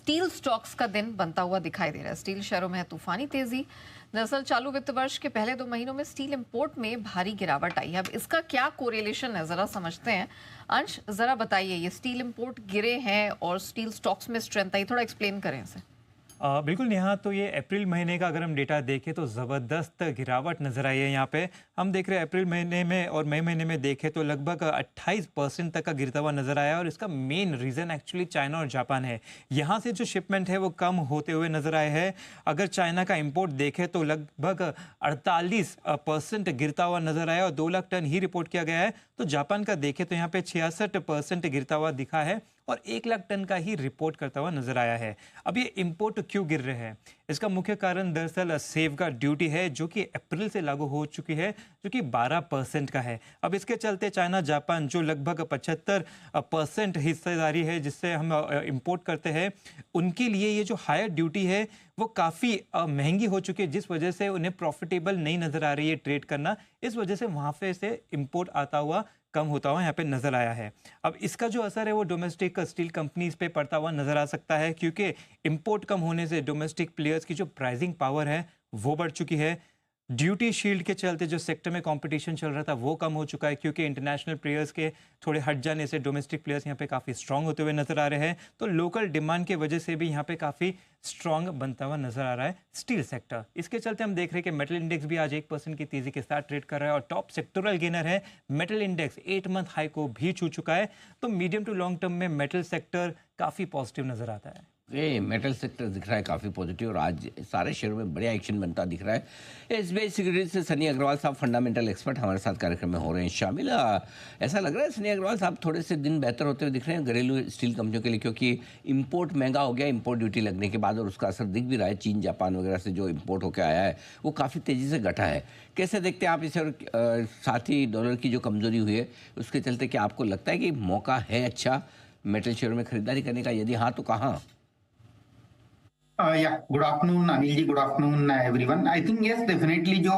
Steel stocks का दिन बनता हुआ दिखाई दे रहा है। स्टील शेयरों में है तूफानी तेजी। दरअसल चालू वित्त वर्ष के पहले 2 महीनों में स्टील इंपोर्ट में भारी गिरावट आई है। अब इसका क्या कोरिलेशन है, जरा समझते हैं। अंश, जरा बताइए, ये स्टील इंपोर्ट गिरे हैं और स्टील स्टॉक्स में स्ट्रेंथ आई, थोड़ा एक्सप्लेन करें इसे। बिल्कुल नेहा, तो ये अप्रैल महीने का अगर हम डेटा देखें तो ज़बरदस्त गिरावट नज़र आई है। यहाँ पे हम देख रहे हैं अप्रैल महीने में और मई महीने में देखें तो लगभग 28% तक का गिरता हुआ नज़र आया और इसका मेन रीज़न एक्चुअली चाइना और जापान है। यहाँ से जो शिपमेंट है वो कम होते हुए नज़र आए हैं। अगर चाइना का इंपोर्ट देखें तो लगभग 48% गिरता हुआ नज़र आया और 2 लाख टन ही रिपोर्ट किया गया है। तो जापान का देखें तो यहाँ पे 66% गिरता हुआ दिखा है और 1 लाख टन का ही रिपोर्ट करता हुआ नजर आया है। अब ये इंपोर्ट क्यों गिर रहे हैं? इसका मुख्य कारण दरअसल सेफगार्ड ड्यूटी है जो कि अप्रैल से लागू हो चुकी है, जो कि 12% का है। अब इसके चलते चाइना जापान जो लगभग 75% हिस्सेदारी है जिससे हम इंपोर्ट करते हैं, उनके लिए ये जो हायर ड्यूटी है वो काफ़ी महंगी हो चुकी है, जिस वजह से उन्हें प्रॉफिटेबल नहीं नजर आ रही है ट्रेड करना। इस वजह से वहाँ पे से इंपोर्ट आता हुआ कम होता हुआ यहाँ पे नजर आया है। अब इसका जो असर है वो डोमेस्टिक स्टील कंपनीज पे पड़ता हुआ नजर आ सकता है, क्योंकि इंपोर्ट कम होने से डोमेस्टिक प्लेयर्स की जो प्राइसिंग पावर है वो बढ़ चुकी है। ड्यूटी शील्ड के चलते जो सेक्टर में कंपटीशन चल रहा था वो कम हो चुका है, क्योंकि इंटरनेशनल प्लेयर्स के थोड़े हट जाने से डोमेस्टिक प्लेयर्स यहाँ पे काफ़ी स्ट्रांग होते हुए नजर आ रहे हैं। तो लोकल डिमांड की वजह से भी यहाँ पे काफ़ी स्ट्रांग बनता हुआ नजर आ रहा है स्टील सेक्टर। इसके चलते हम देख रहे हैं कि मेटल इंडेक्स भी आज 1% की तेजी के साथ ट्रेड कर रहा है और टॉप सेक्टोरल गेनर है मेटल इंडेक्स 8 मंथ हाई को भी छू चुका है। तो मीडियम टू लॉन्ग टर्म में मेटल सेक्टर काफ़ी पॉजिटिव नजर आता है। ये मेटल सेक्टर दिख रहा है काफ़ी पॉजिटिव और आज सारे शेयरों में बढ़िया एक्शन बनता दिख रहा है। एसबीआई सिक्योरिटीज से सनी अग्रवाल साहब फंडामेंटल एक्सपर्ट हमारे साथ कार्यक्रम में हो रहे हैं शामिल। ऐसा लग रहा है सनी अग्रवाल साहब थोड़े से दिन बेहतर होते हुए दिख रहे हैं घरेलू स्टील कंपनियों के लिए, क्योंकि इंपोर्ट महंगा हो गया इंपोर्ट ड्यूटी लगने के बाद और उसका असर दिख भी रहा है। चीन जापान वगैरह से जो इंपोर्ट होकर आया है वो काफ़ी तेज़ी से घटा है। कैसे देखते हैं आप इसे? और साथ ही डॉलर की जो कमजोरी हुई है उसके चलते क्या आपको लगता है कि मौका है अच्छा मेटल शेयरों में खरीदारी करने का? यदि हाँ तो कहाँ? Yeah, good afternoon, Anil ji. Good afternoon, everyone. I think yes, definitely जो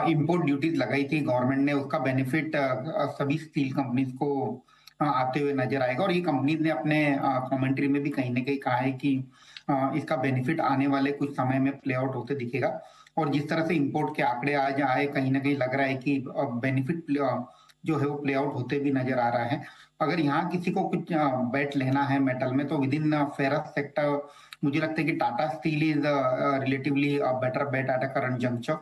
इम्पोर्ट ड्यूटीज लगाई थी गवर्नमेंट ने, उसका बेनिफिट सभी स्टील कंपनीज को आते हुए नजर आएगा। और ये कंपनीज ने अपने कमेंट्री में भी कहीं ना कहीं कहा है कि इसका बेनिफिट आने वाले कुछ समय में प्ले आउट होते दिखेगा। और जिस तरह से इम्पोर्ट के आंकड़े आज आए, कहीं ना कहीं लग रहा है कि बेनिफिट जो है वो प्ले आउट होते भी नजर आ रहा है। अगर यहाँ किसी को कुछ बेट लेना है मेटल में तो विद इन फेरस सेक्टर मुझे लगता है कि Tata Steel is relatively better bet at a current juncture.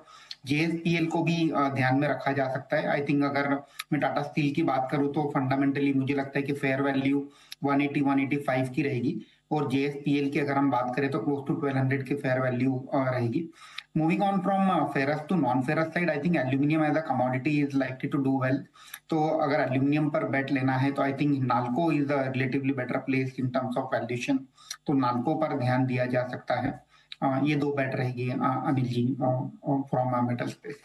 JSPL को भी ध्यान में रखा जा सकता है। आई थिंक अगर मैं टाटा स्टील की बात करूं तो फंडामेंटली मुझे लगता है कि फेयर वैल्यू 180-185 की रहेगी और जेएसपीएल की अगर हम बात करें तो क्लोज टू 1200 की फेयर वैल्यू रहेगी। Moving on from ferrous to non ferrous side, I think aluminium as a commodity is likely to do well. तो अगर एल्यूमिनियम पर बेट लेना है तो I think Nalco is relatively better place in terms of valuation, तो नाल्को पर ध्यान दिया जा सकता है। ये दो बेट रहेगी Anil ji from metal space.